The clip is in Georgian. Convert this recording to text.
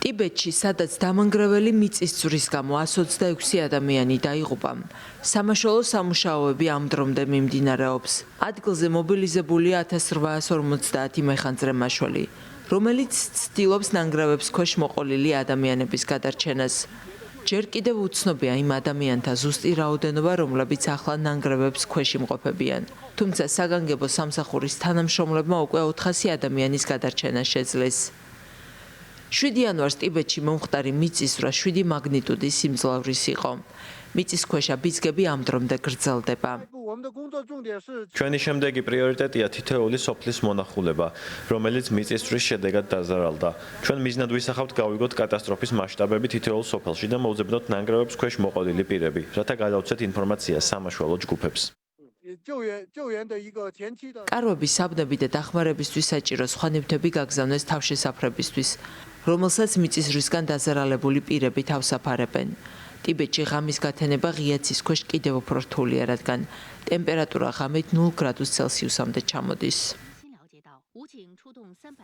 ტიბეტში, სადაც დამანგრეველი მიწისძვრის გამო 126 ადამიანი დაიღუპა, სამაშველო სამუშაოები ამ დრომდე მიმდინარეობს. ადგილზე მობილიზებულია 1850 მეხანძრე მაშველი, რომელიც ცდილობს ნანგრევებს ქვეშ მოყოლილი ადამიანების გადარჩენას. ჯერ კიდევ უცნობია იმ ადამიანთა ზუსტი რაოდენობა, რომლებიც ახლა ნანგრევებს ქვეშ იმყოფებიან. თუმცა საგანგებო სამსახურის თანამშრომლებმა უკვე 400 ადამიანის გადარჩენა შეძლეს. 7 იანვარს ტიბეტში მომხდარი მიწისძვრა 7 მაგნიტუდის სიმძლავრის იყო. მიწისქვეშა ბიძგები ამ დრომდე გრძელდება. ჩვენი შემდეგი პრიორიტეტია თითოეული სოფლის მონახულება, რომელიც მიწისძვრის შედეგად დაზარალდა. ჩვენ მიზნად ვისახავთ გავიგოთ კატასტროფის მასშტაბები თითოეულ სოფელში და მოვძებნოთ ნანგრევებს ქვეშ მოყოლილი პირები, რათა გადავცეთ ინფორმაცია სამაშველო ჯგუფებს. კარვების საბნები და დახმარებისთვის საჭირო სხვა ნივთები გაგზავნეს თავშესაფრებისთვის, რომელსაც მიწისძვრისგან დაზარალებული პირები თავსაფარებენ. ტიბეტში ღამის გათენება ღია ცის ქვეშ კიდევ უფრო რთულია, რადგან ტემპერატურა ღამით 0 გრადუს ცელსიუსამდე ჩამოდის.